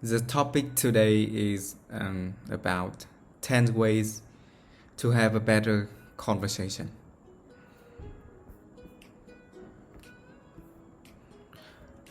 The topic today is about 10 ways to have a better conversation.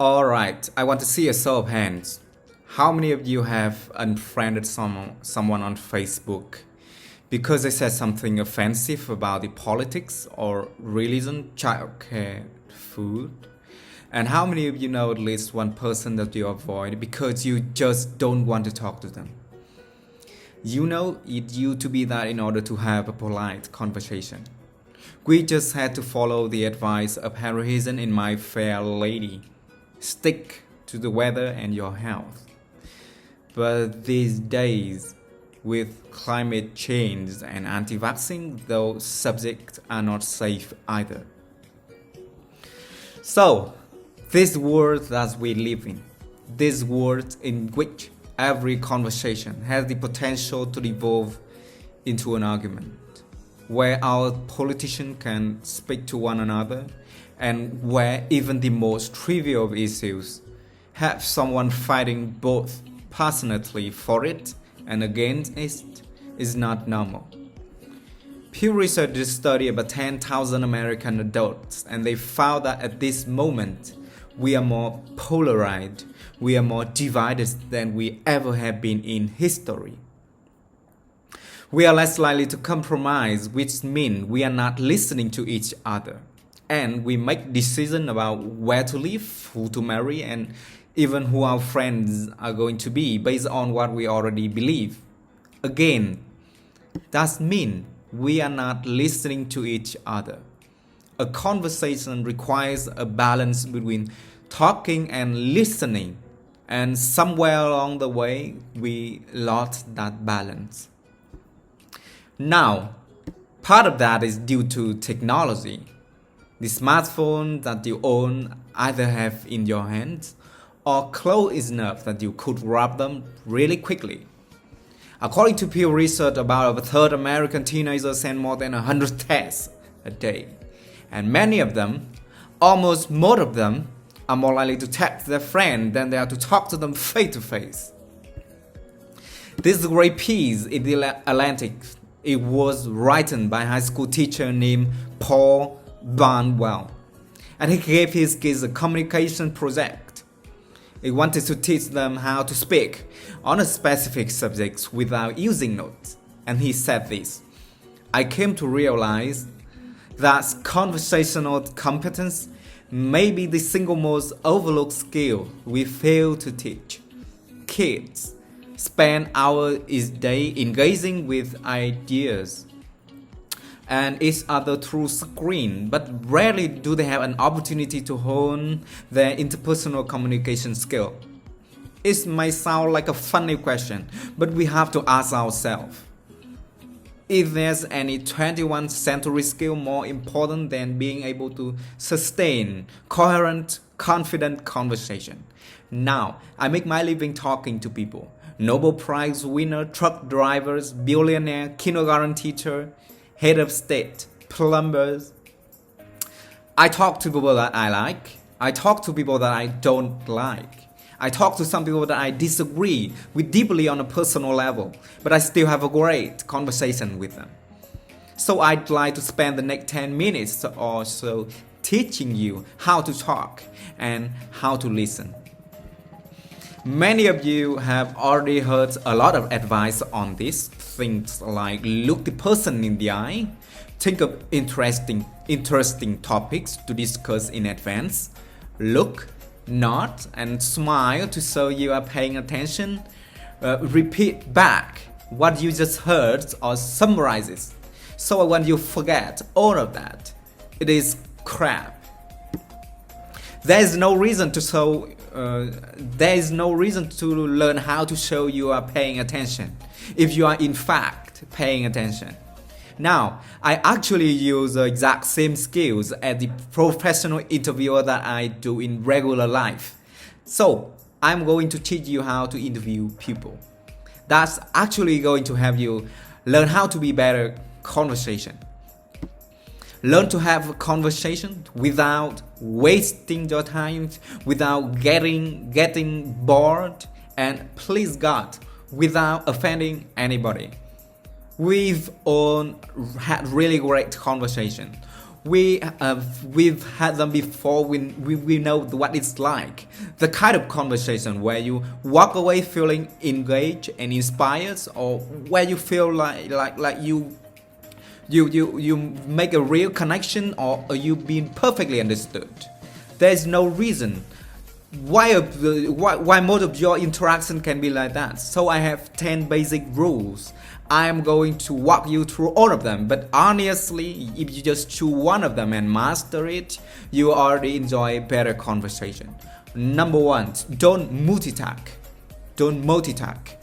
Alright, I want to see a show of hands. How many of you have unfriended someone on Facebook because they said something offensive about the politics or religion, childcare, food? And how many of you know at least one person that you avoid because you just don't want to talk to them? You know it used to be that in order to have a polite conversation. We just had to follow the advice of Harryhausen in My Fair Lady. Stick to the weather and your health. But these days, with climate change and anti-vaccine, those subjects are not safe either. So, this world that we live in, this world in which every conversation has the potential to evolve into an argument, where our politicians can speak to one another, and where even the most trivial of issues have someone fighting both passionately for it and against it is not normal. Pew Research did a study about 10,000 American adults, and they found that at this moment, we are more polarized, we are more divided than we ever have been in history. We are less likely to compromise, which means we are not listening to each other. And we make decisions about where to live, who to marry, and even who our friends are going to be based on what we already believe. Again, that means we are not listening to each other. A conversation requires a balance between talking and listening, and somewhere along the way, we lost that balance. Now, part of that is due to technology. The smartphone that you own either have in your hands or close enough that you could grab them really quickly. According to Pew Research, about a third American teenagers send more than 100 texts a day. And many of them, almost most of them, are more likely to text their friend than they are to talk to them face to face. This great piece in the Atlantic, it was written by a high school teacher named Paul Barnwell, and he gave his kids a communication project. He wanted to teach them how to speak on a specific subject without using notes. And he said this: I came to realize that conversational competence may be the single most overlooked skill we fail to teach. Kids spend hours each day engaging with ideas and each other through screen, but rarely do they have an opportunity to hone their interpersonal communication skill. It might sound like a funny question, but we have to ask ourselves, if there's any 21st century skill more important than being able to sustain coherent, confident conversation. Now, I make my living talking to people. Nobel Prize winner, truck drivers, billionaire, kindergarten teacher, head of state, plumbers. I talk to people that I like. I talk to people that I don't like. I talk to some people that I disagree with deeply on a personal level, but I still have a great conversation with them. So I'd like to spend the next 10 minutes or so teaching you how to talk and how to listen. Many of you have already heard a lot of advice on this. Things like look the person in the eye, think of interesting topics to discuss in advance, look, nod, and smile to show you are paying attention, repeat back what you just heard or summarize it. So when you forget all of that, it is crap. There is no reason to learn how to show you are paying attention if you are in fact paying attention. Now, I actually use the exact same skills as the professional interviewer that I do in regular life. So, I'm going to teach you how to interview people. That's actually going to help you learn how to be better conversation. Learn to have a conversation without wasting your time, without getting bored, and please God, without offending anybody. We've all had really great conversation. We've had them before. We know what it's like. The kind of conversation where you walk away feeling engaged and inspired, or where you feel like you make a real connection, or you being perfectly understood. There's no reason why most of your interaction can be like that. So I have 10 basic rules. I am going to walk you through all of them, but honestly, if you just choose one of them and master it, you already enjoy better conversation. Number 1, don't multitask. Don't multitask.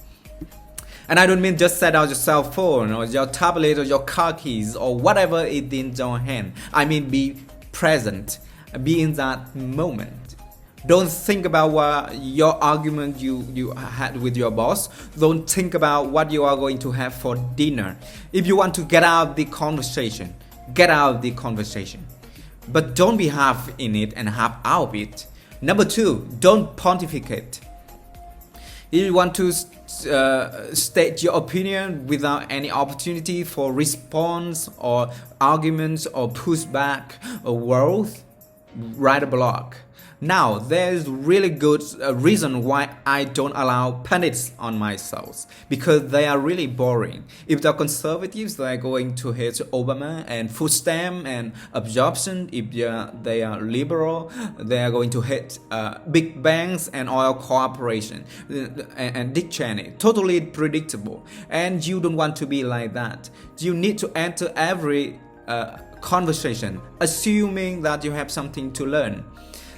And I don't mean just set out your cell phone or your tablet or your car keys or whatever it in your hand. I mean be present, be in that moment. Don't think about what your argument you had with your boss. Don't think about what you are going to have for dinner. If you want to get out of the conversation, get out of the conversation. But don't be half in it and half out of it. Number 2, don't pontificate. If you want to state your opinion without any opportunity for response or arguments or pushback or growth, write a blog. Now, there's really good reason why I don't allow pundits on my shows, because they are really boring. If they're conservatives, they are going to hate Obama and food stamp and absorption. If they are liberal, they are going to hate big banks and oil corporation and Dick Cheney. Totally predictable. And you don't want to be like that. You need to enter every conversation assuming that you have something to learn.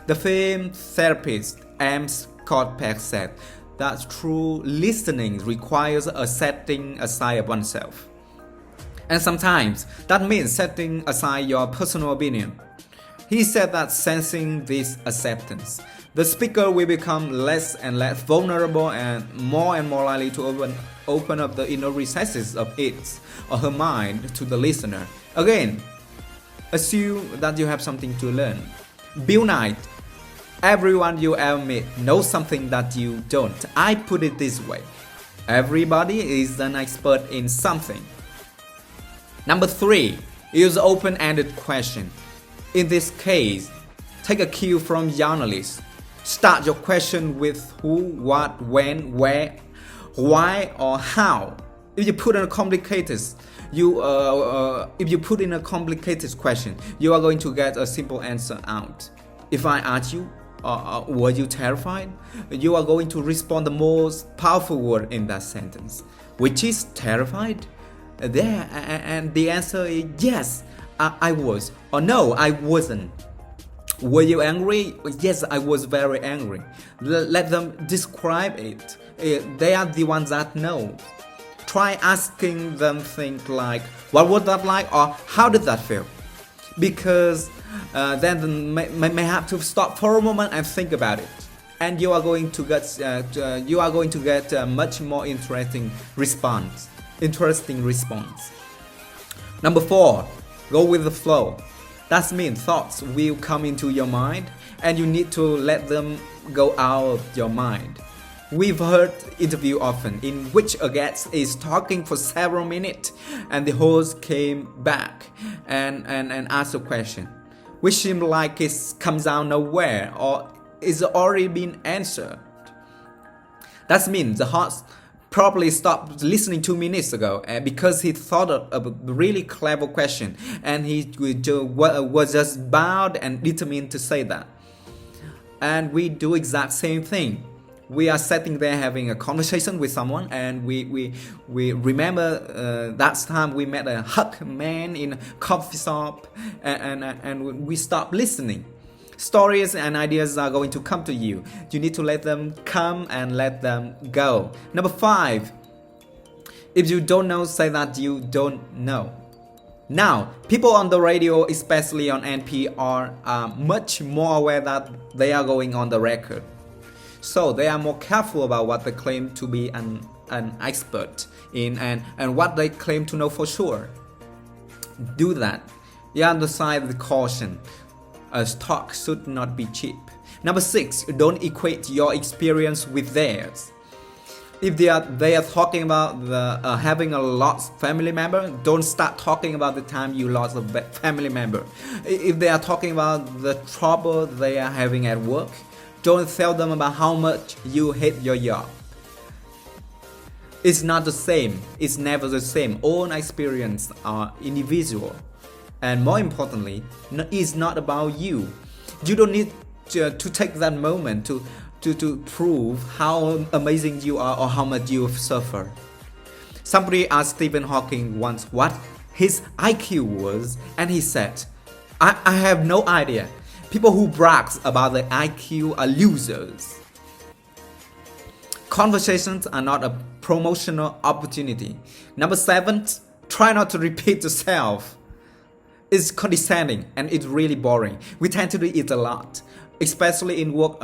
The famed therapist M. Scott Peck said that true listening requires a setting aside of oneself. And sometimes that means setting aside your personal opinion. He said that sensing this acceptance, the speaker will become less and less vulnerable and more likely to open up the inner recesses of his or her mind to the listener. Again, assume that you have something to learn. Bill Knight, everyone you ever meet knows something that you don't. I put it this way: everybody is an expert in something. Number 3, use open-ended question. In this case, take a cue from journalists. Start your question with who, what, when, where, why, or how. If you put in a complicated question, you are going to get a simple answer out. If I ask you, were you terrified? You are going to respond the most powerful word in that sentence, which is terrified. There, and the answer is yes, I was, or no, I wasn't. Were you angry? Yes, I was very angry. Let them describe it. They are the ones that know. Try asking them things like, what was that like, or how did that feel? Because then may have to stop for a moment and think about it, and you are going to get a much more interesting response. Number 4, go with the flow. That means thoughts will come into your mind, and you need to let them go out of your mind. We've heard interview often in which a guest is talking for several minutes and the host came back and asked a question which seemed like it comes out nowhere or is already been answered. That means the host probably stopped listening 2 minutes ago because he thought of a really clever question and he was just bound and determined to say that. And we do exact same thing. We are sitting there having a conversation with someone and we remember that time we met a hug man in a coffee shop and we stop listening. Stories and ideas are going to come to you. You need to let them come and let them go. Number 5, if you don't know, say that you don't know. Now, people on the radio, especially on NPR, are much more aware that they are going on the record. So they are more careful about what they claim to be an expert in and what they claim to know for sure. Do that. You understand the caution. A stock should not be cheap. Number 6, don't equate your experience with theirs. If they are talking about the having a lost family member, don't start talking about the time you lost a family member. If they are talking about the trouble they are having at work, don't tell them about how much you hate your job. It's not the same. It's never the same. All experiences are individual. And more importantly, it's not about you. You don't need to take that moment to prove how amazing you are or how much you've suffered. Somebody asked Stephen Hawking once what his IQ was, and he said, I have no idea. People who brag about their IQ are losers. Conversations are not a promotional opportunity. Number 7, try not to repeat yourself. It's condescending and it's really boring. We tend to do it a lot, especially in work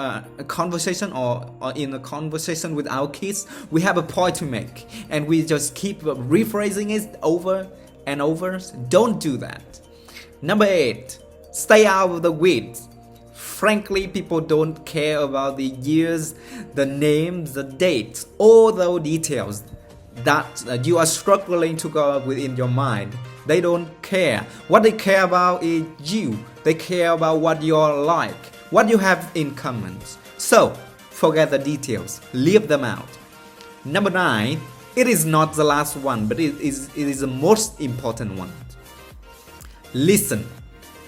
conversation or in a conversation with our kids. We have a point to make and we just keep rephrasing it over and over. Don't do that. Number 8, stay out of the weeds. Frankly, people don't care about the years, the names, the dates, all those details that you are struggling to go up with in your mind. They don't care. What they care about is you. They care about what you're like, what you have in common. So, forget the details. Leave them out. Number 9, it is not the last one, but it is the most important one. Listen.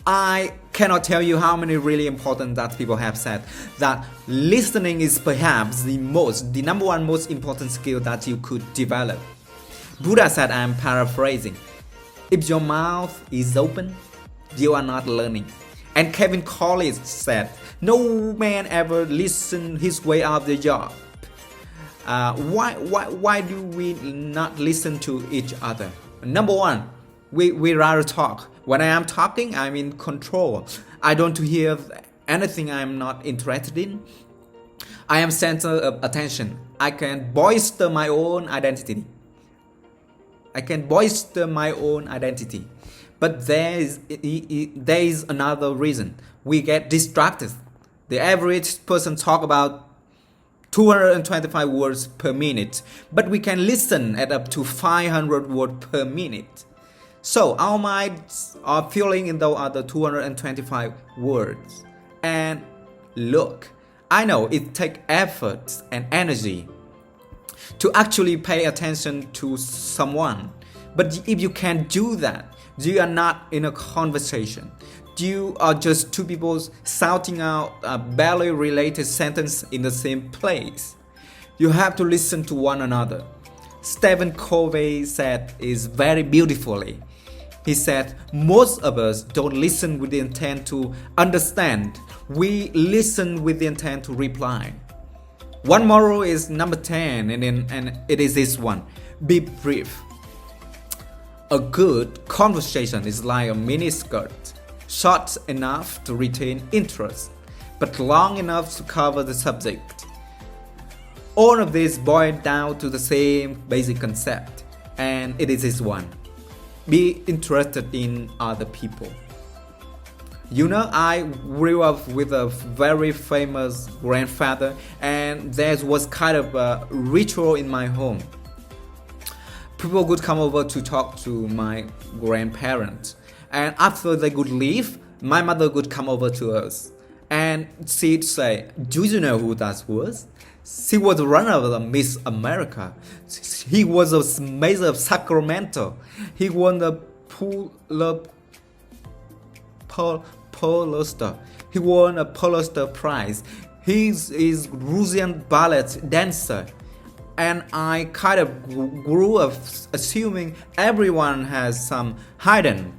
I cannot tell you how many really important that people have said that listening is perhaps the number one most important skill that you could develop. Buddha said, I am paraphrasing, if your mouth is open, you are not learning. And Kevin Collins said, no man ever listened his way out of the job. Why do we not listen to each other? Number 1, we rather talk. When I am talking, I'm in control. I don't hear anything I'm not interested in. I am center of attention. I can bolster my own identity. But there is another reason. We get distracted. The average person talk about 225 words per minute, but we can listen at up to 500 words per minute. So our minds are filling in those other 225 words. And look, I know it takes effort and energy to actually pay attention to someone. But if you can't do that, you are not in a conversation. You are just two people shouting out a barely related sentence in the same place. You have to listen to one another. Stephen Covey said it very beautifully. He said, most of us don't listen with the intent to understand. We listen with the intent to reply. One moral is number 10, and it is this one. Be brief. A good conversation is like a mini skirt, short enough to retain interest, but long enough to cover the subject. All of this boils down to the same basic concept, and it is this one. Be interested in other people. You know, I grew up with a very famous grandfather, and there was kind of a ritual in my home. People would come over to talk to my grandparents, and after they would leave, my mother would come over to us, and she'd say, do you know who that was? She was the runner of Miss America. He was a mayor of Sacramento. He won the Pulitzer. He won a Pulitzer Prize. He's Russian ballet dancer. And I kind of grew up assuming everyone has some hidden,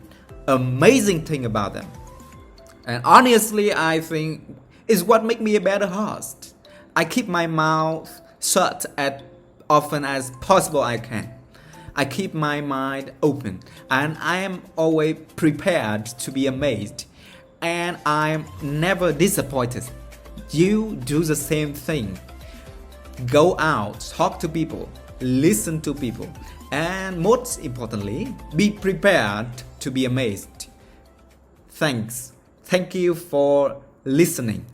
amazing thing about them. And honestly, I think it's what makes me a better host. I keep my mouth shut as often as possible I can. I keep my mind open, and I am always prepared to be amazed, and I'm never disappointed. You do the same thing. Go out, talk to people, listen to people, and most importantly, be prepared to be amazed. Thanks. Thank you for listening.